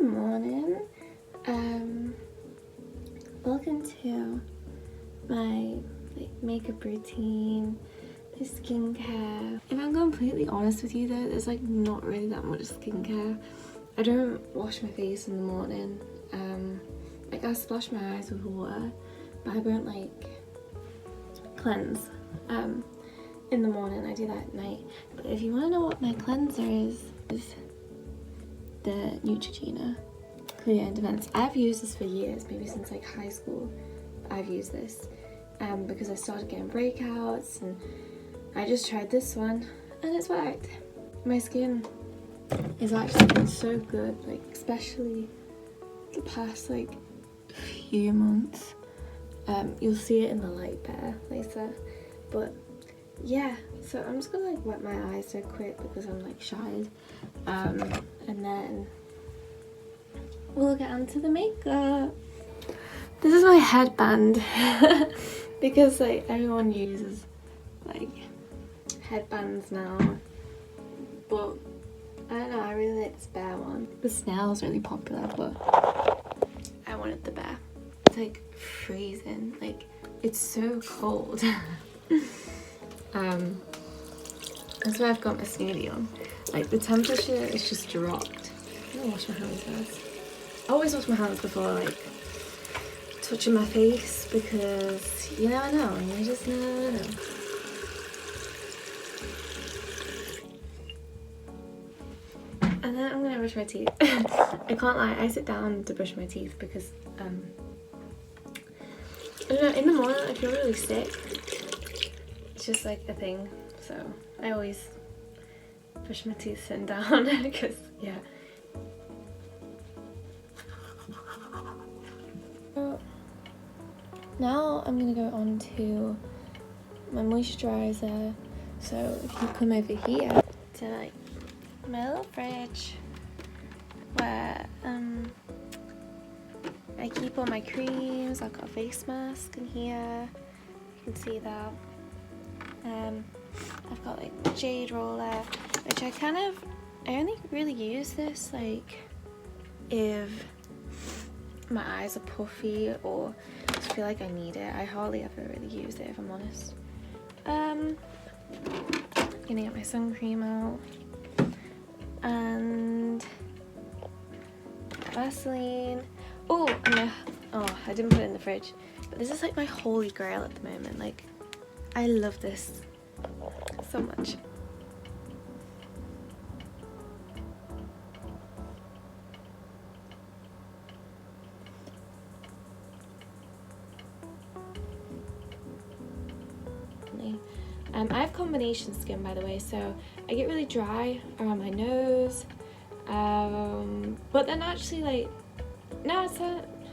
Good morning. Welcome to my makeup routine, my skincare. If I'm completely honest with you though, there's not really that much skincare. I don't wash my face in the morning. I splash my eyes with water, but I won't cleanse in the morning. I do that at night. But if you want to know what my cleanser is the Neutrogena Clear and Defense. I've used this for years, maybe since high school. I've used this because I started getting breakouts, and I just tried this one and it's worked. My skin is actually been so good, especially the past few months. You'll see it in the light better later, but yeah, so I'm just gonna wet my eyes so quick because I'm shy, and then we'll get onto the makeup. This is my headband because everyone uses headbands now, but I don't know, I really like this bear one. The snail's really popular, but I wanted the bear. It's freezing, it's so cold. That's why I've got my smoothie on. The temperature is just dropped. I'm gonna wash my hands first. I always wash my hands before touching my face because you never know, you just never know. And then I'm gonna brush my teeth. I can't lie, I sit down to brush my teeth because I don't know, in the morning I feel really sick. It's just a thing, so I always brush my teeth sitting down because yeah. So now I'm gonna go on to my moisturizer. So if you come over here to my little fridge where I keep all my creams. I've got a face mask in here, you can see that. I've got jade roller, which I only really use this if my eyes are puffy or just feel I need it. I hardly ever really use it if I'm honest. Gonna get my sun cream out and Vaseline. Oh, I didn't put it in the fridge, but this is my holy grail at the moment. I love this so much. I have combination skin, by the way, so I get really dry around my nose, but then actually no, I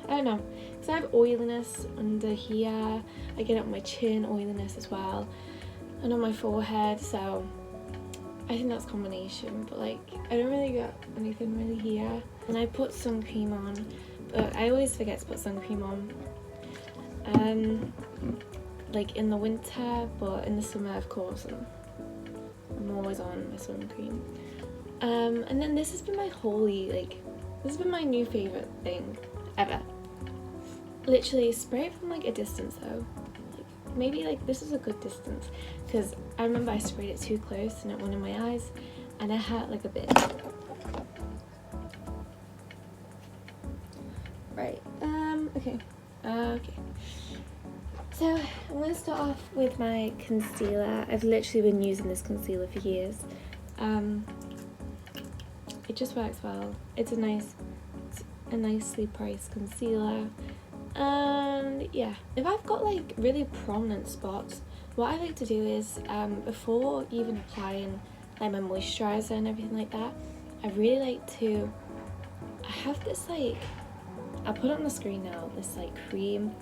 don't know, because I have oiliness under here. I get it on my chin, oiliness as well, and on my forehead, so I think that's combination, but I don't really get anything really here. And I put sun cream on, but I always forget to put sun cream on in the winter, but in the summer of course I'm always on my sun cream. And then this has been my this has been my new favourite thing ever. Literally spray it from a distance though. Maybe this is a good distance, because I remember I sprayed it too close and it went in my eyes and it hurt a bit. Right, okay. So I'm going to start off with my concealer. I've literally been using this concealer for years. It just works well. It's a nicely priced concealer. And yeah, if I've got really prominent spots, what I like to do is before even applying my moisturizer and everything like that, I really like to, I have this I'll put it on the screen now, this cream,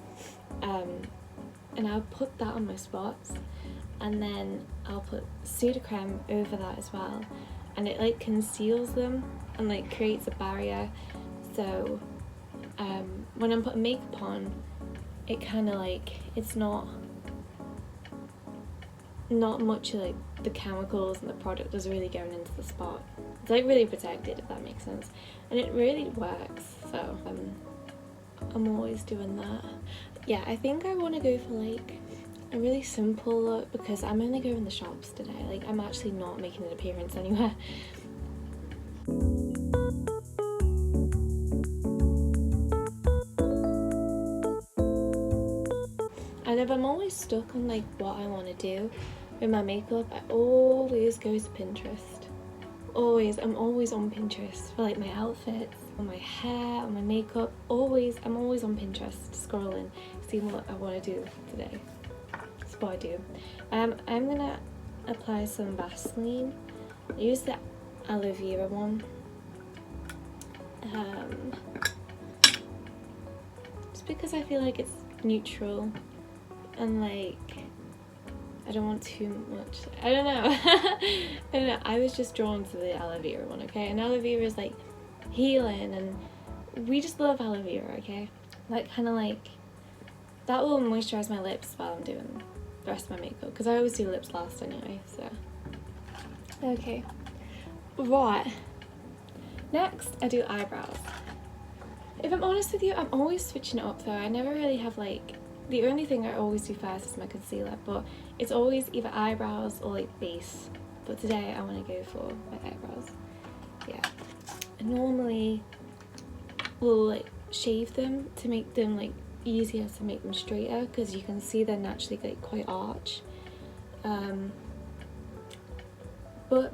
and I'll put that on my spots, and then I'll put pseudo-creme over that as well, and it conceals them and creates a barrier, so when I'm putting makeup on, it kind of it's not not much of like the chemicals and the product is really going into the spot. It's like really protected, if that makes sense, and it really works. So I'm always doing that. Yeah, I think I want to go for like a really simple look because I'm only going in the shops today. Like, I'm actually not making an appearance anywhere. And if I'm always stuck on like what I want to do with my makeup, I always go to Pinterest. Always, I'm always on Pinterest for like my outfits, on my hair, on my makeup. I'm always on Pinterest scrolling, seeing what I want to do today. That's what I do. I'm gonna apply some Vaseline. I use the aloe vera one. Just because I feel like it's neutral and like I don't want too much. I don't know. I don't know. I was just drawn to the aloe vera one, okay? And aloe vera is like healing, and we just love aloe vera, okay? Like, kind of like that will moisturize my lips while I'm doing the rest of my makeup, because I always do lips last anyway. So okay, right. Next, I do eyebrows. If I'm honest with you, I'm always switching it up though. I never really have like, the only thing I always do first is my concealer, but it's always either eyebrows or like base. But today I want to go for my eyebrows. Yeah. I normally will like shave them to make them like easier to make them straighter, because you can see they're naturally like quite arch. But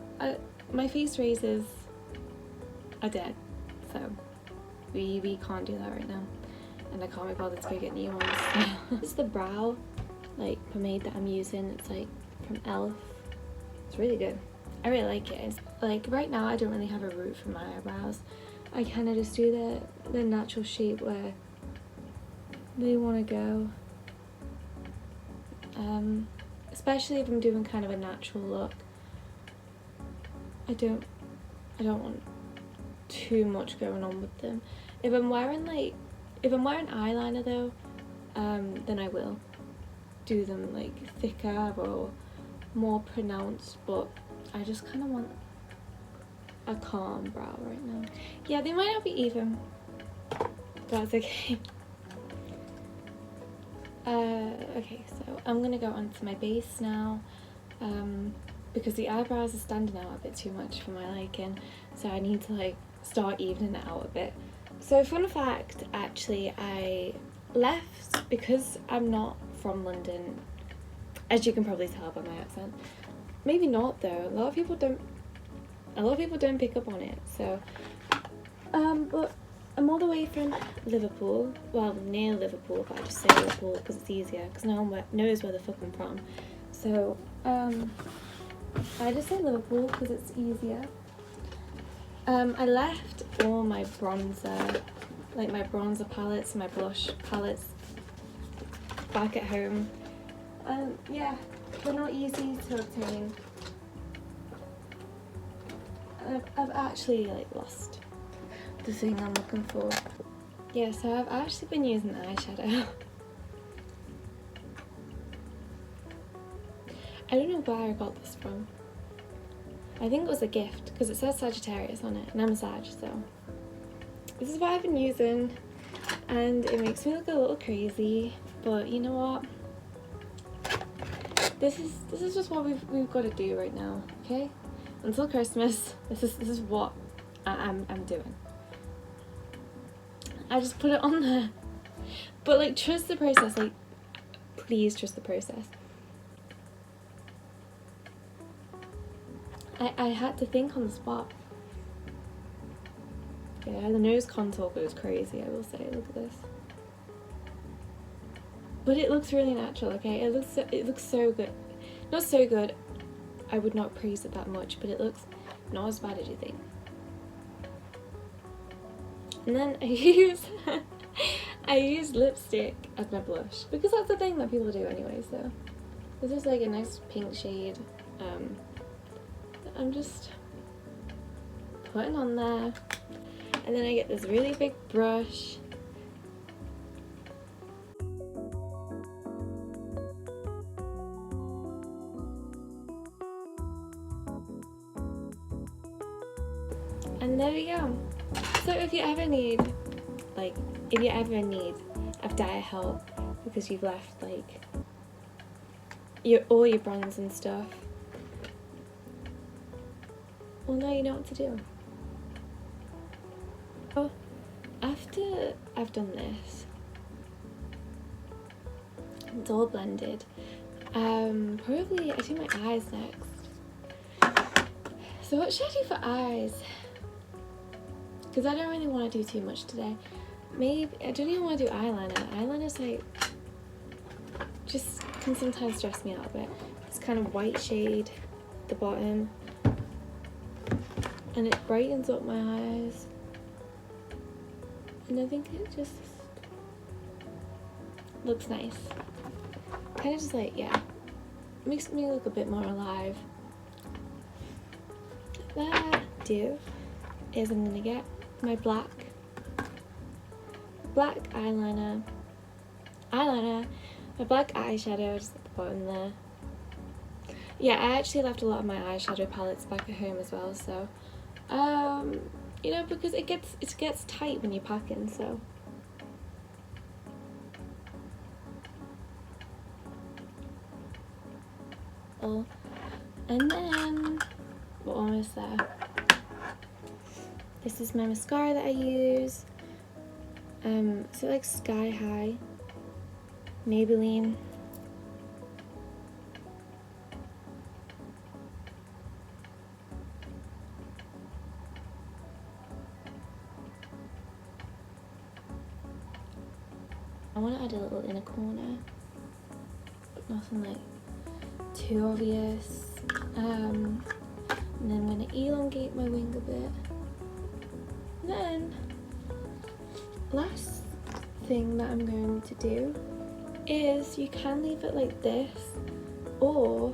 my face razors are dead, so we can't do that right now. And I can't be bothered to go get new ones. This is the brow like pomade that I'm using. It's like from e.l.f. It's really good. I really like it. It's, like, right now I don't really have a root for my eyebrows. I kind of just do the natural shape where they want to go. Especially if I'm doing kind of a natural look. I don't want too much going on with them. If I'm wearing eyeliner though, then I will do them like thicker or more pronounced, but I just kind of want a calm brow right now. Yeah, they might not be even, but that's okay. Okay, so I'm gonna go on to my base now, because the eyebrows are standing out a bit too much for my liking, so I need to like start evening it out a bit. So fun fact, actually, I left because I'm not from London, as you can probably tell by my accent. Maybe not though, a lot of people don't pick up on it, so but I'm all the way from Liverpool, well, near Liverpool, but I just say Liverpool because it's easier, because no one knows where the fuck I'm from. So I just say Liverpool because it's easier. I left all my bronzer, like my bronzer palettes and my blush palettes, back at home. Yeah, they're not easy to obtain. I've actually like lost the thing I'm looking for. Yeah, so I've actually been using eyeshadow. I don't know where I got this from. I think it was a gift because it says Sagittarius on it, and I'm a Sag, so this is what I've been using, and it makes me look a little crazy, but you know what? This is just what we've got to do right now, okay? Until Christmas, this is what I'm doing. I just put it on there, but like, trust the process. Like, please trust the process. I had to think on the spot. Yeah, the nose contour goes crazy, I will say. Look at this. But it looks really natural, okay? It looks so good. Not so good, I would not praise it that much, but it looks not as bad as you think. And then I use lipstick as my blush, because that's the thing that people do anyway, so this is like a nice pink shade. I'm just putting on there, and then I get this really big brush. So if you ever need of dire help because you've left like all your bronze and stuff, well, now you know what to do. So after I've done this, it's all blended. Probably I do my eyes next. So what should I do for eyes? Because I don't really want to do too much today. Maybe I don't even want to do eyeliner. Eyeliner's like just can sometimes stress me out a bit. This kind of white shade at the bottom, and it brightens up my eyes. And I think it just looks nice. Kind of just like, yeah, makes me look a bit more alive. What I do is I'm gonna get my black eyeliner, my black eyeshadow just at the bottom there. Yeah, I actually left a lot of my eyeshadow palettes back at home as well, so you know, because it gets tight when you're packing, so. Oh, and then we're almost there. This is my mascara that I use. So like Sky High, Maybelline. I want to add a little inner corner, but nothing like too obvious. And then I'm going to elongate my wing a bit. And then, last thing that I'm going to do is you can leave it like this, or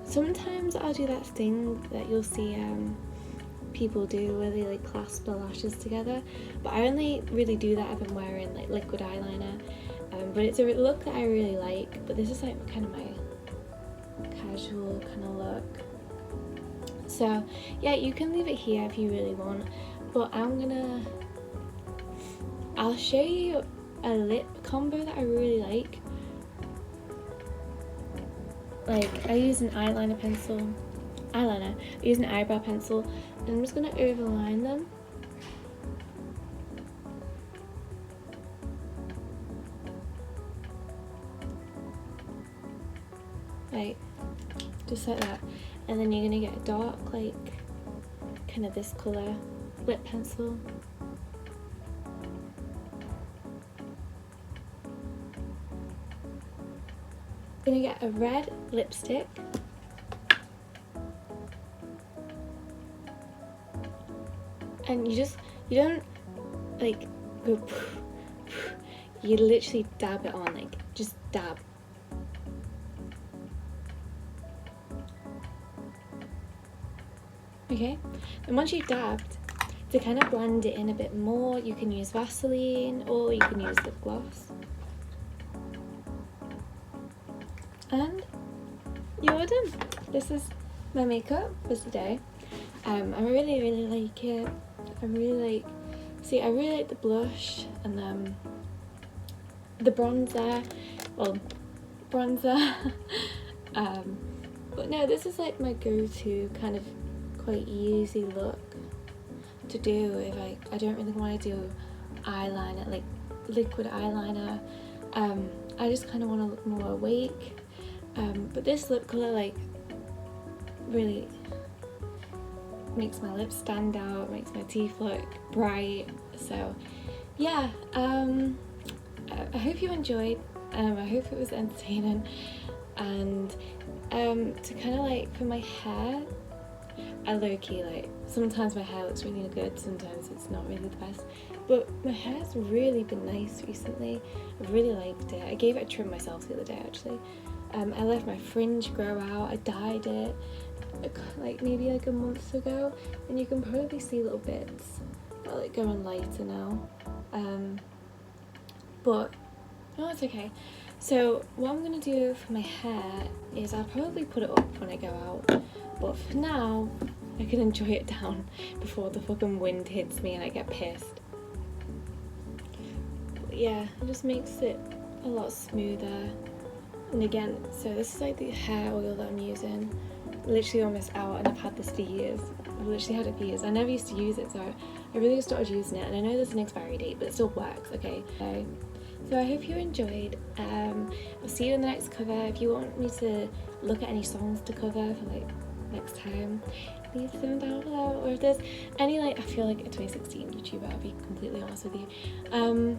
sometimes I'll do that thing that you'll see people do where they like clasp their lashes together, but I only really do that if I'm wearing like liquid eyeliner, but it's a look that I really like. But this is like kind of my casual kind of look, so yeah, you can leave it here if you really want, but I'll show you a lip combo that I really like. Like I use an I use an eyebrow pencil, and I'm just going to overline them. Like, just like that. And then you're going to get a dark, like, kind of this colour lip pencil. Gonna get a red lipstick. And you don't like go, you literally dab it on, like just dab. Okay, and once you've dabbed, to kind of blend it in a bit more, you can use Vaseline or you can use lip gloss. And you're done. This is my makeup for today. I really like it. I really like the blush and the bronzer. Well, bronzer. But no, this is like my go-to kind of quite easy look to do if I don't really want to do eyeliner, like liquid eyeliner. I just kind of want to look more awake. But this lip colour like really makes my lips stand out, makes my teeth look bright. So yeah, I hope you enjoyed. I hope it was entertaining. And to kind of like for my hair, I low-key like sometimes my hair looks really good, sometimes it's not really the best, but my hair's really been nice recently. I've really liked it. I gave it a trim myself the other day actually. I let my fringe grow out. I dyed it like maybe like a month ago, and you can probably see little bits that like going lighter now, but no, it's okay. So what I'm gonna do for my hair is I'll probably put it up when I go out, but for now I can enjoy it down before the fucking wind hits me and I get pissed. But yeah, it just makes it a lot smoother. And again, so this is like the hair oil that I'm using. Literally almost out, and I've had this for years. I've literally had it for years. I never used to use it, so I really started using it, and I know there's an expiry date, but it still works, okay? So I hope you enjoyed. I'll see you in the next cover. If you want me to look at any songs to cover for like next time, leave them down below. Or if there's any like, I feel like a 2016 YouTuber, I'll be completely honest with you.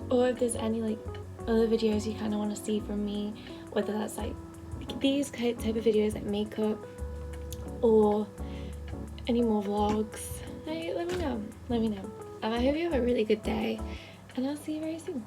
Or if there's any like other videos you kind of want to see from me, whether that's like these type of videos like makeup or any more vlogs, let me know. I hope you have a really good day, and I'll see you very soon.